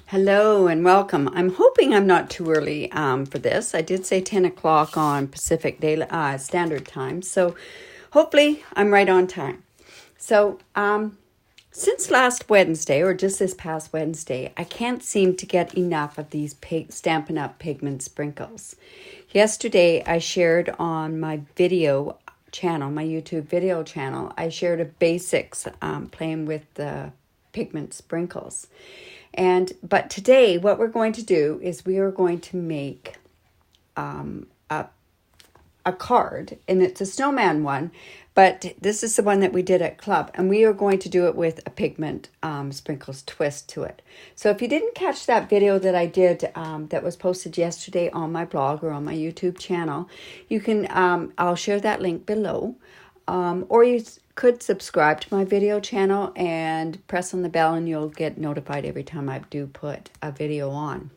Hello and welcome. I'm hoping I'm not too early for this. I did say 10 o'clock on Pacific Standard Time, so hopefully I'm right on time. So since last Wednesday, or just this past Wednesday, I can't seem to get enough of these Stampin' Up Pigment sprinkles. Yesterday, I shared on my video channel, my YouTube video channel, I shared a basics playing with the pigment sprinkles. But today, what we're going to do is we are going to make a card, and it's a snowman one, but this is the one that we did at club, and we are going to do it with a pigment sprinkles twist to it. So if you didn't catch that video that I did that was posted yesterday on my blog or on my YouTube channel, you can I'll share that link below, or you could subscribe to my video channel and press on the bell and you'll get notified every time I do put a video on.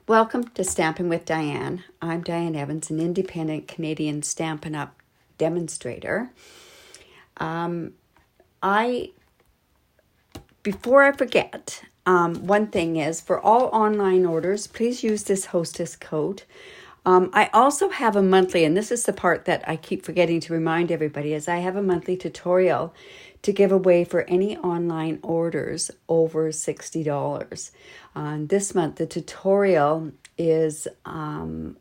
Welcome to Stampin' with Diane. I'm Diane Evans, an independent Canadian Stampin' Up demonstrator. Before I forget, one thing is for all online orders, please use this hostess code. I also have a monthly, and this is the part that I keep forgetting to remind everybody, is I have a monthly tutorial to give away for any online orders over $60. This month, the tutorial is on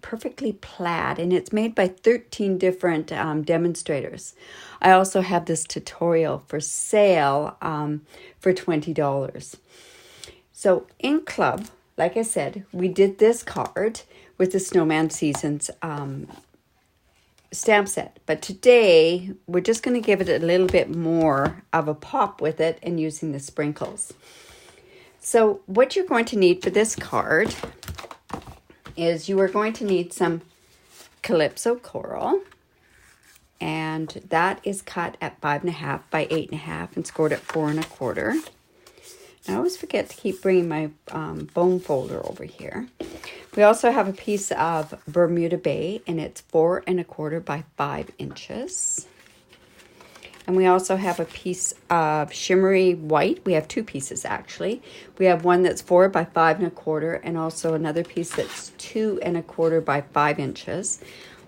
Perfectly Plaid, and it's made by 13 different demonstrators. I also have this tutorial for sale for $20. So in club, like I said, we did this card with the Snowman Seasons stamp set. But today, we're just going to give it a little bit more of a pop with it and using the sprinkles. So what you're going to need for this card is you are going to need some Calypso Coral. And that is cut at 5.5 by 8.5 and scored at 4 1/4. I always forget to keep bringing my bone folder over here. We also have a piece of Bermuda Bay, and it's 4 1/4 by 5 inches. And we also have a piece of shimmery white. We have two pieces, actually. We have one that's 4 by 5 1/4, and also another piece that's 2 1/4 by 5 inches.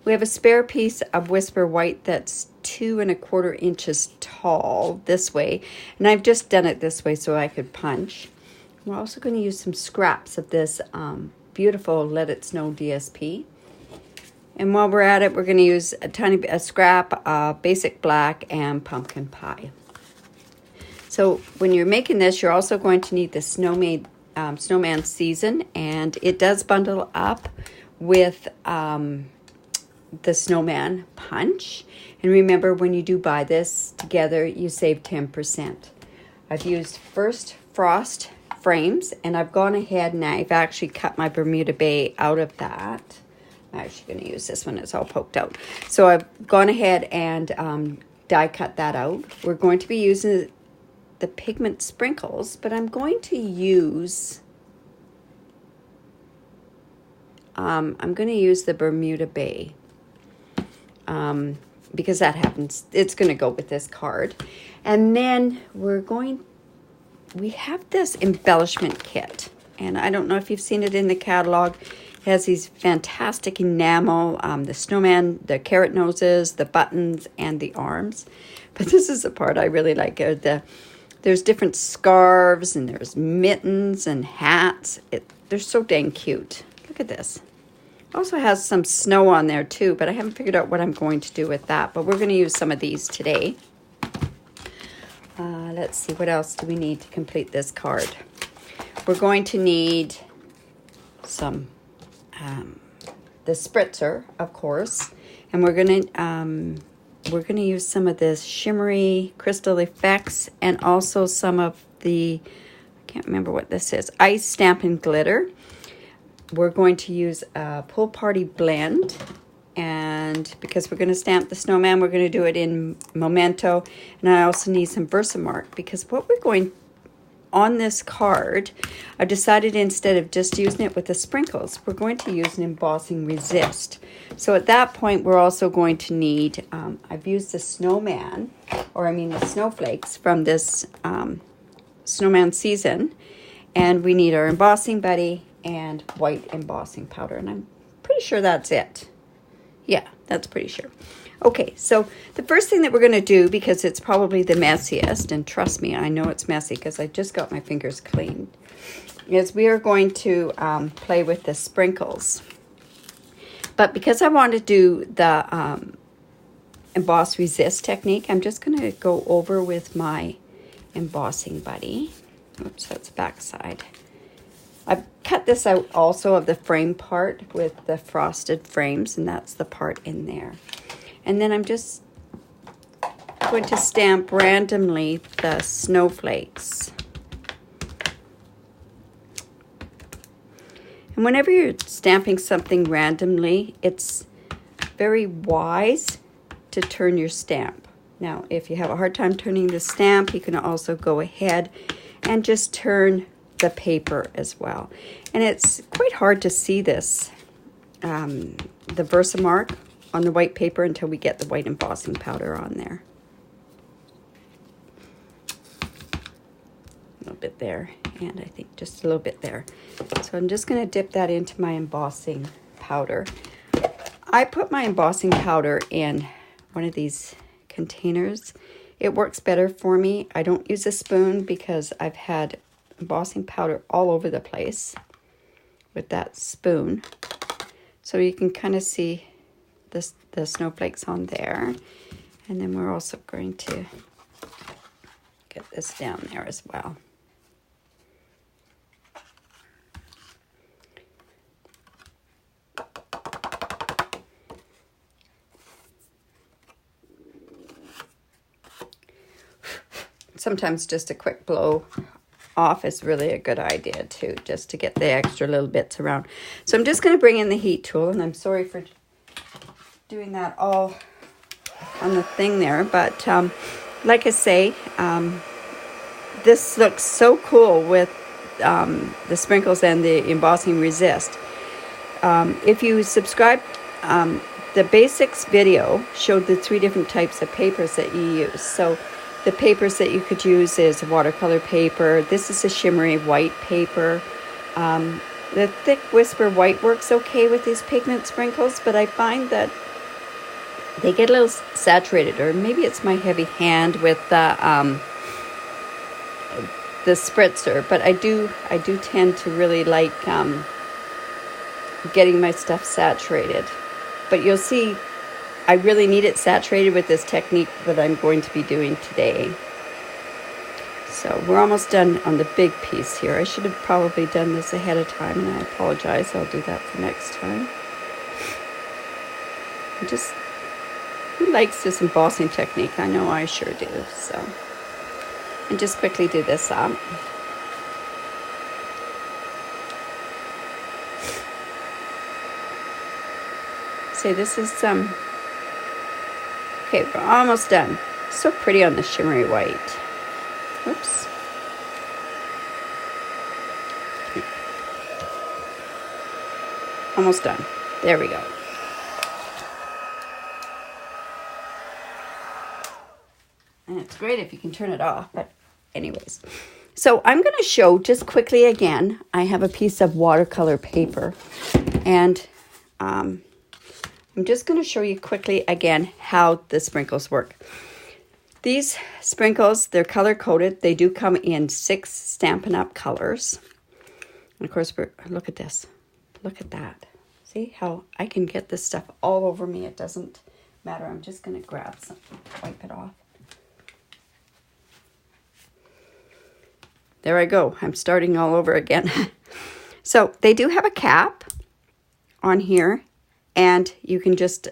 We have a spare piece of Whisper White that's 2 1/4 inches tall this way. And I've just done it this way so I could punch. We're also going to use some scraps of this beautiful Let It Snow DSP. And while we're at it, we're going to use a scrap of Basic Black and Pumpkin Pie. So when you're making this, you're also going to need the Snowman Season. And it does bundle up with the Snowman Punch. And remember, when you do buy this together, you save 10%. I've used First Frost frames, and I've gone ahead and I've actually cut my Bermuda Bay out of that. I'm actually going to use this one. It's all poked out. So I've gone ahead and die cut that out. We're going to be using the pigment sprinkles, but I'm going to use the Bermuda Bay. Because that happens, it's going to go with this card. And then we have this embellishment kit. And I don't know if you've seen it in the catalog. It has these fantastic enamel, the snowman, the carrot noses, the buttons, and the arms. But this is the part I really like. There's different scarves, and there's mittens and hats. They're so dang cute. Look at this. Also has some snow on there too, but I haven't figured out what I'm going to do with that. But we're going to use some of these today. Let's see, what else do we need to complete this card? We're going to need some the spritzer, of course, and we're going to use some of this shimmery crystal effects, and also some of the, I can't remember what this is, ice Stampin' Glitter. We're going to use a Pool Party blend, and because we're going to stamp the snowman, we're going to do it in Memento. And I also need some Versamark, because what we're going on this card, I've decided instead of just using it with the sprinkles, we're going to use an embossing resist. So at that point, we're also going to need, I've used the the snowflakes from this Snowman Season. And we need our embossing buddy and white embossing powder. And I'm pretty sure that's it. Yeah, that's pretty sure. Okay, so the first thing that we're going to do, because it's probably the messiest, and trust me, I know it's messy because I just got my fingers cleaned, is we are going to play with the sprinkles. But because I want to do the emboss resist technique, I'm just going to go over with my embossing buddy. Oops, that's back side. I've cut this out also of the frame part with the frosted frames, and that's the part in there. And then I'm just going to stamp randomly the snowflakes. And whenever you're stamping something randomly, it's very wise to turn your stamp. Now, if you have a hard time turning the stamp, you can also go ahead and just turn the paper as well. And it's quite hard to see this, the Versamark on the white paper until we get the white embossing powder on there. A little bit there, and I think just a little bit there. So I'm just going to dip that into my embossing powder. I put my embossing powder in one of these containers. It works better for me. I don't use a spoon because I've had embossing powder all over the place with that spoon. So you can kind of see the snowflakes on there. And then we're also going to get this down there as well. Sometimes just a quick blow off is really a good idea too, just to get the extra little bits around. So I'm just going to bring in the heat tool, and I'm sorry for doing that all on the thing there, but like I say, this looks so cool with the sprinkles and the embossing resist. If you subscribe, the basics video showed the 3 different types of papers that you use. So the papers that you could use is watercolor paper. This is a shimmery white paper. The thick whisper white works okay with these pigment sprinkles, but I find that they get a little saturated, or maybe it's my heavy hand with the spritzer. But I do tend to really like getting my stuff saturated. But you'll see, I really need it saturated with this technique that I'm going to be doing today. So we're almost done on the big piece here. I should have probably done this ahead of time, and I apologize. I'll do that for next time. Who likes this embossing technique? I know I sure do. So, and just quickly do this up. See, this is okay, we're almost done. So pretty on the shimmery white. Oops. Almost done. There we go. And it's great if you can turn it off, but anyways. So I'm going to show just quickly again. I have a piece of watercolor paper, and I'm just going to show you quickly again how the sprinkles work. These sprinkles, they're color coded. They do come in 6 Stampin' Up colors. And of course, look at this. Look at that. See how I can get this stuff all over me. It doesn't matter. I'm just going to grab something, wipe it off. There I go. I'm starting all over again. So they do have a cap on here, and you can just,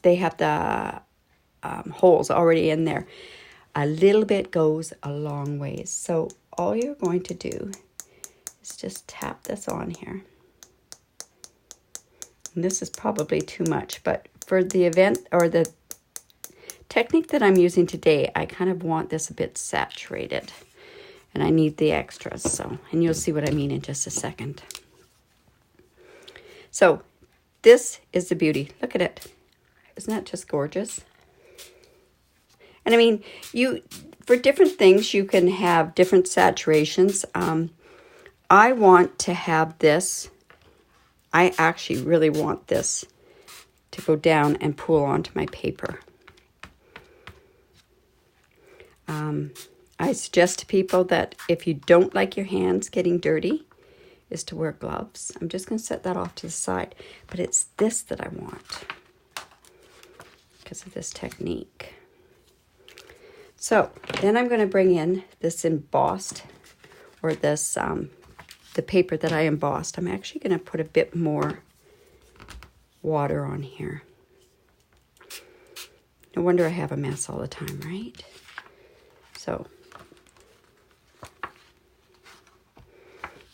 they have the holes already in there. A little bit goes a long ways. So all you're going to do is just tap this on here. And this is probably too much, but for the event or the technique that I'm using today, I kind of want this a bit saturated. And I need the extras, so, and you'll see what I mean in just a second. So, this is the beauty. Look at it. Isn't that just gorgeous? And I mean, for different things, you can have different saturations. I want to have this. I actually really want this to go down and pool onto my paper. I suggest to people that if you don't like your hands getting dirty, is to wear gloves. I'm just going to set that off to the side. But it's this that I want because of this technique. So then I'm going to bring in this embossed, or this, the paper that I embossed. I'm actually going to put a bit more water on here. No wonder I have a mess all the time, right? So,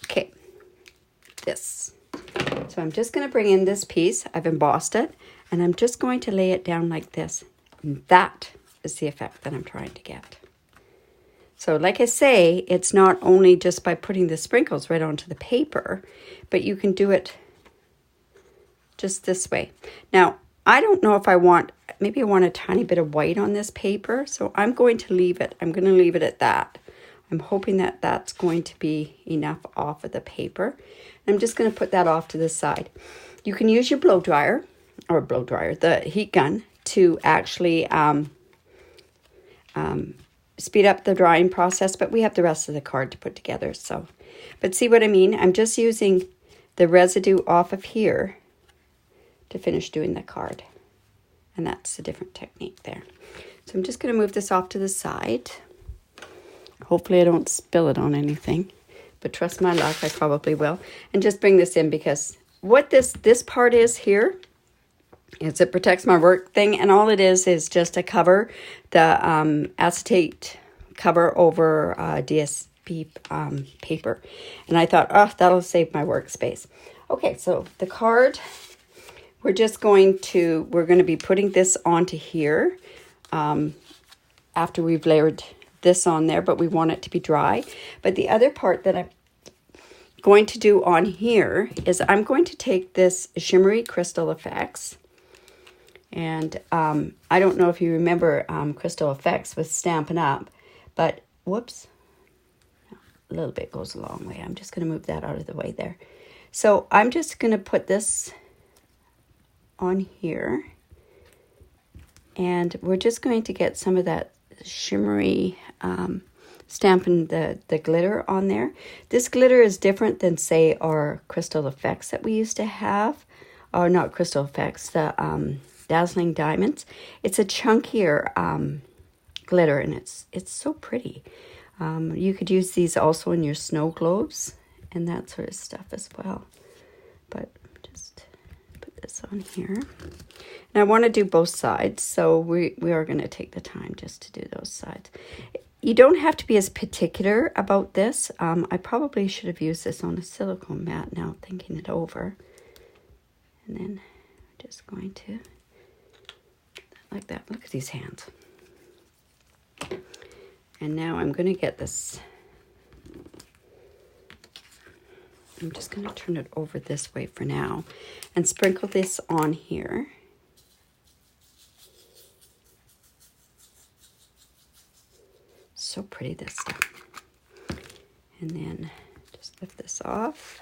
okay, this. So I'm just going to bring in this piece. I've embossed it, and I'm just going to lay it down like this. And that is the effect that I'm trying to get. So like I say, it's not only just by putting the sprinkles right onto the paper, but you can do it just this way. Now, I don't know if I want, maybe I want a tiny bit of white on this paper, so I'm going to leave it. I'm going to leave it at that. I'm hoping that that's going to be enough off of the paper. I'm just going to put that off to the side. You can use your blow dryer, the heat gun, to actually speed up the drying process, but we have the rest of the card to put together. So, but see what I mean? I'm just using the residue off of here to finish doing the card. And that's a different technique there. So I'm just going to move this off to the side. Hopefully I don't spill it on anything, but trust my luck, I probably will. And just bring this in, because what this part is here is it protects my work thing, and all it is just a cover, the acetate cover over DSP paper. And I thought, oh, that'll save my workspace. Okay, so the card, we're going to be putting this onto here after we've layered this on there, but we want it to be dry. But the other part that I'm going to do on here is I'm going to take this Shimmery Crystal Effects. And I don't know if you remember Crystal Effects with Stampin' Up, but whoops, a little bit goes a long way. I'm just going to move that out of the way there. So I'm just going to put this on here, and we're just going to get some of that shimmery Stampin' the glitter on there. This glitter is different than, say, our Crystal Effects that we used to have, or not Crystal Effects, the Dazzling Diamonds. It's a chunkier glitter, and it's so pretty. You could use these also in your snow globes and that sort of stuff as well. But just put this on here. And I want to do both sides, so we are going to take the time just to do those sides. You don't have to be as particular about this. I probably should have used this on a silicone mat now, thinking it over. And then I'm just going to, like that. Look at these hands. And now I'm going to get this. I'm just going to turn it over this way for now and sprinkle this on here. So pretty, this stuff. And then just lift this off.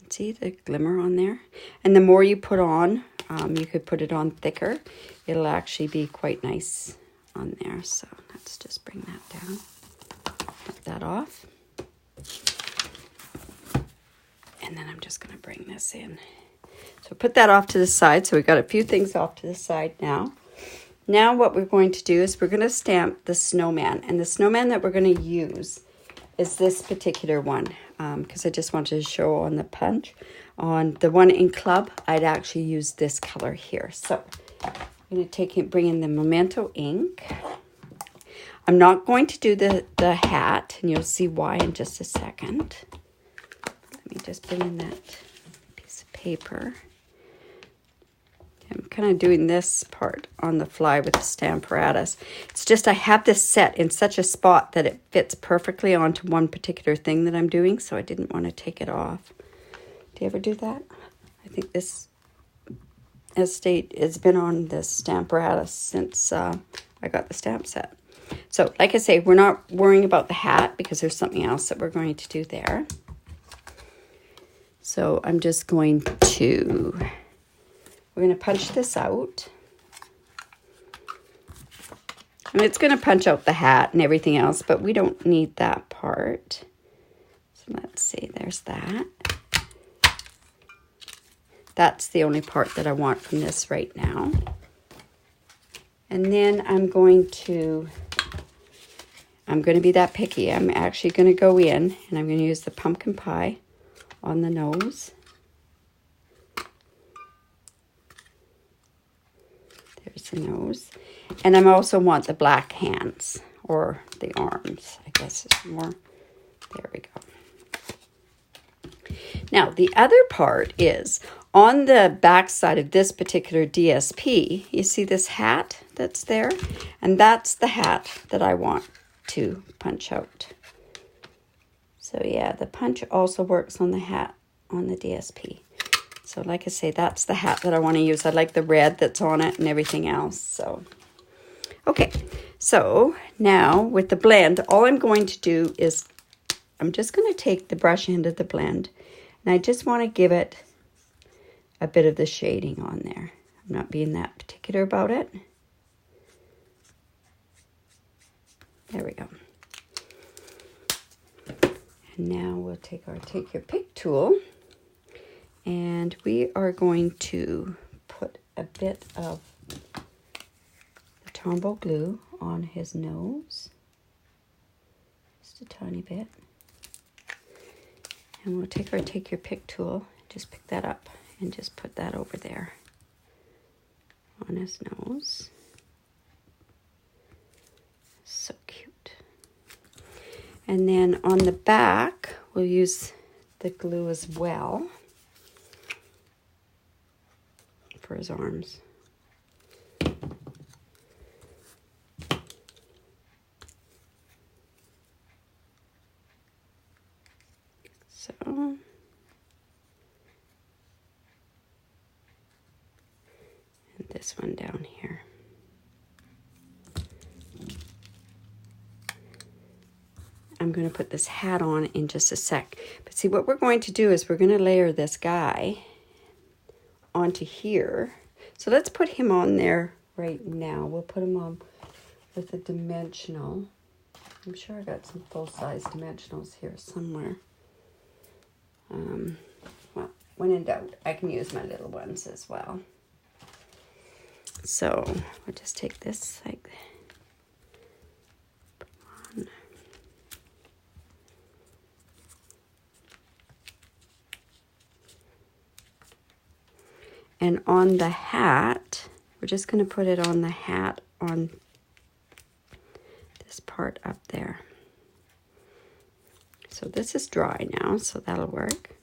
See the glimmer on there? And the more you put on, you could put it on thicker. It'll actually be quite nice on there. So let's just bring that down. Put that off. And then I'm just going to bring this in. So put that off to the side. So we've got a few things off to the side now. Now what we're going to do is we're going to stamp the snowman. And the snowman that we're going to use is this particular one. Because I just wanted to show on the punch. On the one in Club, I'd actually use this color here. So I'm going to bring in the Memento ink. I'm not going to do the hat, and you'll see why in just a second. Let me just bring in that piece of paper. I'm kind of doing this part on the fly with the Stamparatus. It's just I have this set in such a spot that it fits perfectly onto one particular thing that I'm doing, so I didn't want to take it off. Do you ever do that? I think this estate has been on this Stamparatus since I got the stamp set. So, like I say, we're not worrying about the hat because there's something else that we're going to do there. So I'm just going to, we're going to punch this out. And it's going to punch out the hat and everything else, but we don't need that part. So let's see, there's that. That's the only part that I want from this right now. And then I'm going to be that picky. I'm actually going to go in and I'm going to use the pumpkin pie on the nose. There's the nose. And I also want the black hands, or the arms, I guess is more. There we go. Now, the other part is on the back side of this particular DSP, you see this hat that's there? And that's the hat that I want to punch out. So yeah, the punch also works on the hat on the DSP. So like I say, that's the hat that I want to use. I like the red that's on it and everything else. So, okay. So now with the blend, all I'm going to do is I'm just going to take the brush end of the blend and I just want to give it a bit of the shading on there. I'm not being that particular about it. There we go. And now we'll take your pick tool and we are going to put a bit of the Tombow glue on his nose. Just a tiny bit. And we'll take your pick tool, just pick that up and just put that over there on his nose. So cute. And then on the back, we'll use the glue as well for his arms. So, and this one down here. I'm going to put this hat on in just a sec. But see, what we're going to do is we're going to layer this guy onto here. So let's put him on there right now. We'll put him on with a dimensional. I'm sure I got some full-size dimensionals here somewhere. Well, when in doubt, I can use my little ones as well. So we'll just take this like on. And on the hat, we're just going to put it on the hat on this part up there. So this is dry now, so that'll work.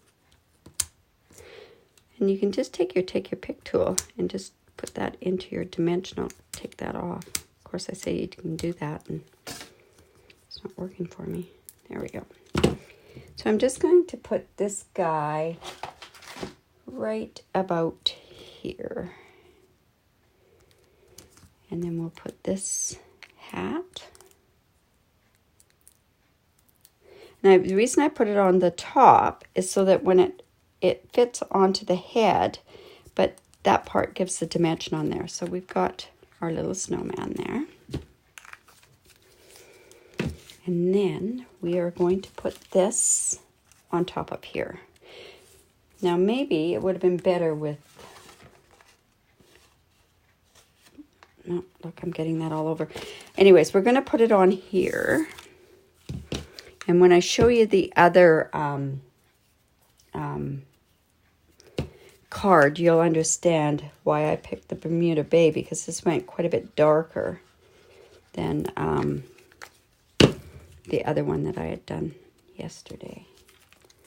And you can just take your pick tool and just put that into your dimensional, take that off. Of course, I say you can do that, and it's not working for me. There we go. So I'm just going to put this guy right about here. And then we'll put this hat. Now, the reason I put it on the top is so that when it fits onto the head, but that part gives the dimension on there. So we've got our little snowman there. And then we are going to put this on top up here. Now, maybe it would have been better with, no, look, I'm getting that all over. Anyways, we're going to put it on here. And when I show you the other card, you'll understand why I picked the Bermuda Bay, because this went quite a bit darker than the other one that I had done yesterday.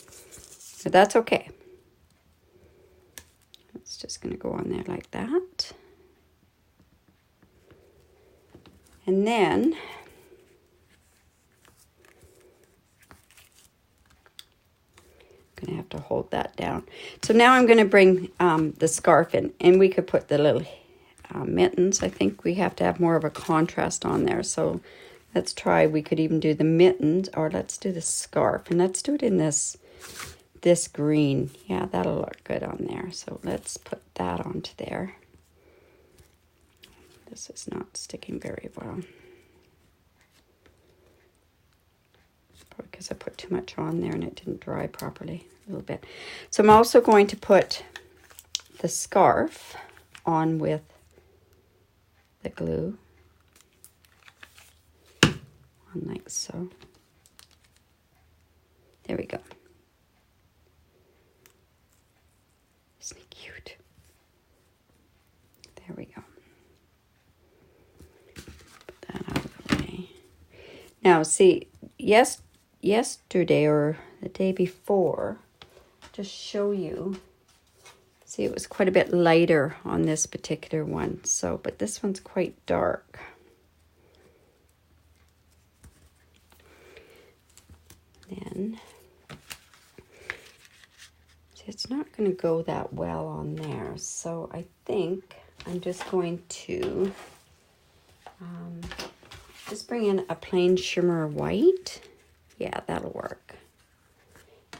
So that's okay. It's just going to go on there like that. And then I'm going to have to hold that down. So now I'm going to bring the scarf in, and we could put the little mittens. I think we have to have more of a contrast on there. So let's try, we could even do the mittens, or let's do the scarf, and let's do it in this green. Yeah, that'll look good on there. So let's put that onto there. This is not sticking very well. Probably because I put too much on there and it didn't dry properly a little bit. So I'm also going to put the scarf on with the glue. On like so. There we go. Isn't it cute? There we go. Put that out of the way. Now see, yesterday or the day before, just show you, see it was quite a bit lighter on this particular one. So, but this one's quite dark. Then, see, it's not going to go that well on there. So I think I'm just going to just bring in a plain shimmer white. Yeah, that'll work.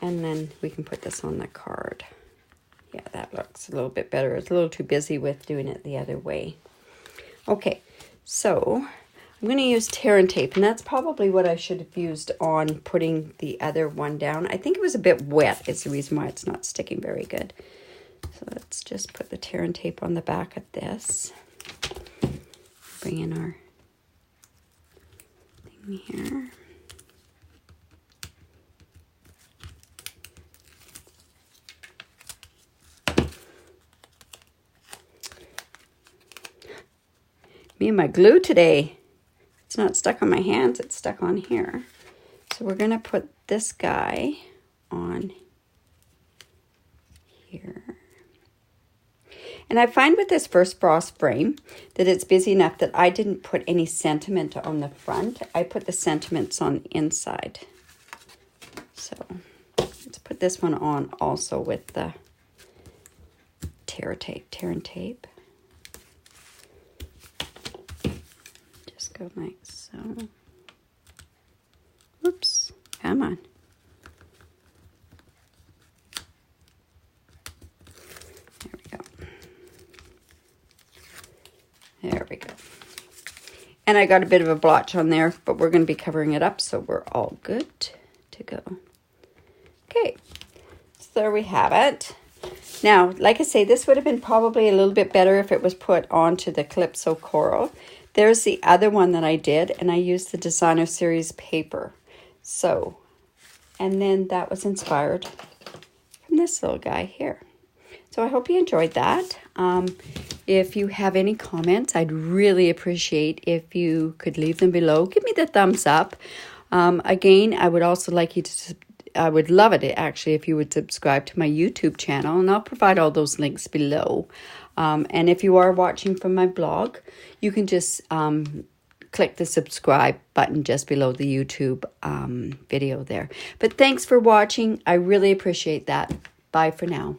And then we can put this on the card. Yeah, that looks a little bit better. It's a little too busy with doing it the other way. Okay, so I'm going to use tear and tape, and that's probably what I should have used on putting the other one down. I think it was a bit wet. It's the reason why it's not sticking very good. So let's just put the tear and tape on the back of this. Bring in our thing here. Me and my glue today. It's not stuck on my hands, it's stuck on here. So we're going to put this guy on here. And I find with this first frost frame that it's busy enough that I didn't put any sentiment on the front. I put the sentiments on the inside. So let's put this one on also with the tear and tape. Just go like so. Oops, come on. There we go. And I got a bit of a blotch on there, but we're going to be covering it up, so we're all good to go. Okay, so there we have it. Now, like I say, this would have been probably a little bit better if it was put onto the Calypso Coral. There's the other one that I did, and I used the Designer Series paper. So, and then that was inspired from this little guy here. So I hope you enjoyed that. If you have any comments, I'd really appreciate if you could leave them below. Give me the thumbs up. Again, I would also like you to, I would love it actually if you would subscribe to my YouTube channel, and I'll provide all those links below. And if you are watching from my blog, you can just click the subscribe button just below the YouTube video there. But thanks for watching. I really appreciate that. Bye for now.